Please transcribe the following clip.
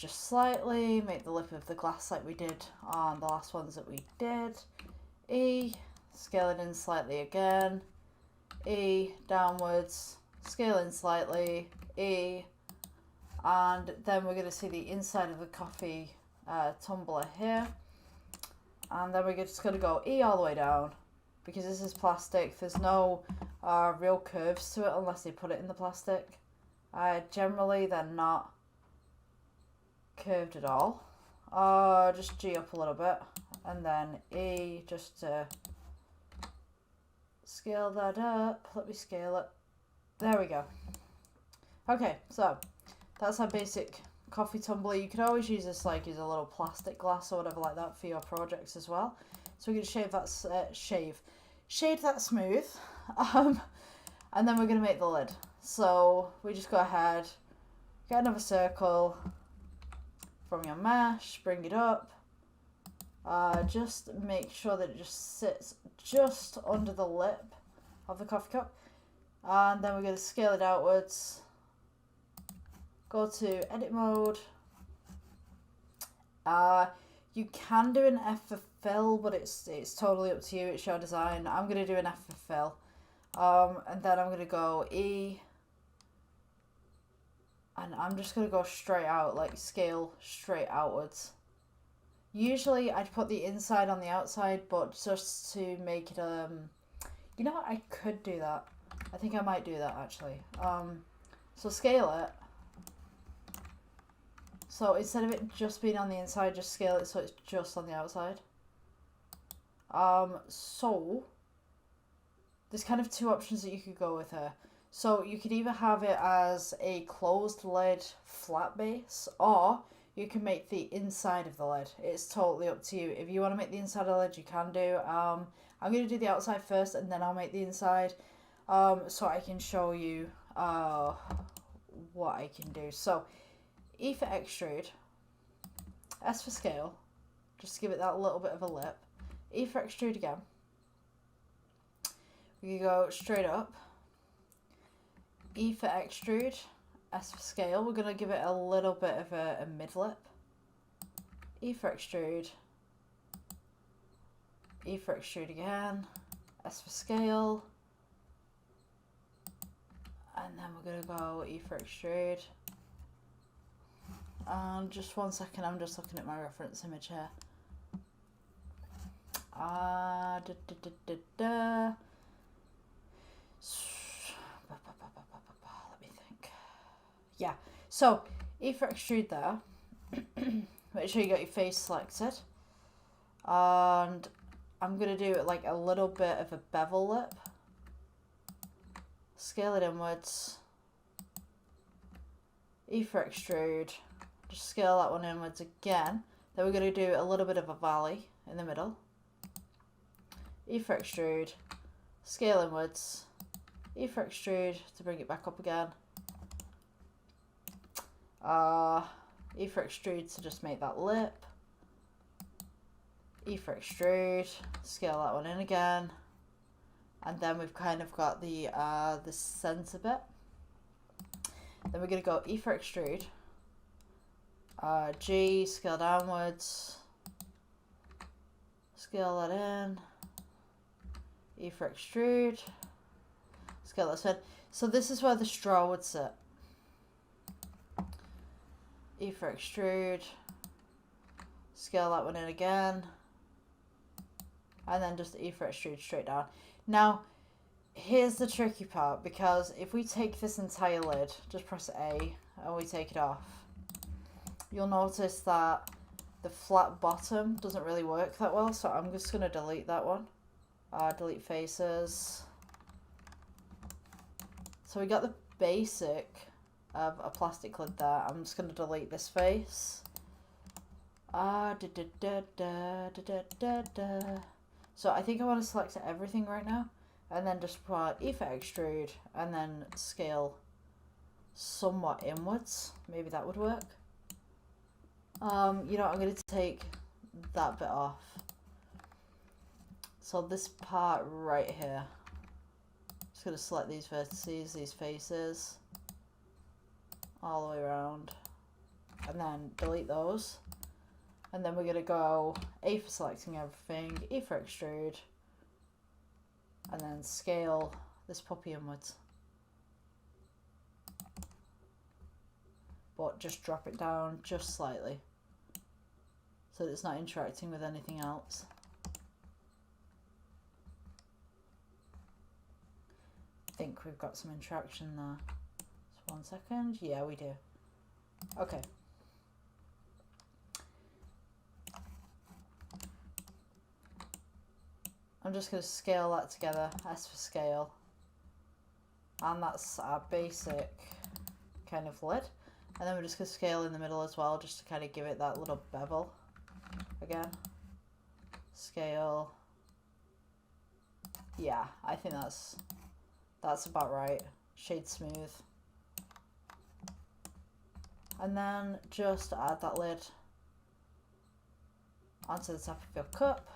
just slightly, make the lip of the glass like we did on the last ones that we did. E, scale it in slightly again. E, downwards, scale in slightly. E, and then we're going to see the inside of the coffee tumbler here. And then we're just going to go E all the way down. Because this is plastic, there's no real curves to it unless they put it in the plastic. Generally, they're not curved at all. Just G up a little bit, and then E just to scale that up. Let me scale it. There we go. Okay, so that's our basic coffee tumbler. You could always use this like as a little plastic glass or whatever like that for your projects as well. So we're going to shade that smooth, and then we're going to make the lid. So we just go ahead, get another circle from your mesh, bring it up, just make sure that it just sits just under the lip of the coffee cup, and then we're going to scale it outwards, go to edit mode. You can do an F for fill, but it's totally up to you, it's your design. I'm going to do an F for fill, and then I'm going to go E, and I'm just going to go straight out, like scale straight outwards. Usually I'd put the inside on the outside, but just to make it, you know what, I could do that. I think I might do that actually. So scale it. So instead of it just being on the inside, just scale it so it's just on the outside. So there's kind of two options that you could go with here. So you could either have it as a closed lid flat base, or you can make the inside of the lid. It's totally up to you. If you want to make the inside of the lid, you can do. I'm going to do the outside first, and then I'll make the inside, so I can show you what I can do. So E for extrude, S for scale, just to give it that little bit of a lip. E for extrude again. We can go straight up. E for extrude, S for scale. We're going to give it a little bit of a mid lip. E for extrude. E for extrude again. S for scale. And then we're going to go E for extrude. And just one second, I'm just looking at my reference image here. Let me think. Yeah, so E for extrude there. Make sure you got your face selected. And I'm going to do it like a little bit of a bevel lip. Scale it inwards. E for extrude. Just scale that one inwards again. Then we're going to do a little bit of a valley in the middle. E for extrude. Scale inwards. E for extrude to bring it back up again. E for extrude to just make that lip. E for extrude. Scale that one in again. And then we've kind of got the center bit. Then we're going to go E for extrude. G, scale downwards. Scale that in. E for extrude. Scale this in. So this is where the straw would sit. E for extrude. Scale that one in again. And then just E for extrude straight down. Now, here's the tricky part, because if we take this entire lid, just press A, and we take it off, you'll notice that the flat bottom doesn't really work that well, so I'm just going to delete that one. Delete faces. So we got the basic of a plastic lid there. I'm just going to delete this face. So I think I want to select everything right now, and then just put E for extrude, and then scale somewhat inwards. Maybe that would work. You know what, I'm going to take that bit off. So this part right here, just going to select these vertices, these faces, all the way around. and then delete those. And then we're going to go A for selecting everything, E for extrude, and then scale this puppy inwards. But just drop it down just slightly so that it's not interacting with anything else. I think we've got some interaction there. Just 1 second. Yeah, we do. Okay. I'm just going to scale that together, S for scale. And that's our basic kind of lid. And then we're just going to scale in the middle as well, just to kind of give it that little bevel. Again. Scale. Yeah, I think that's about right. Shade smooth. And then just add that lid onto the top of your cup.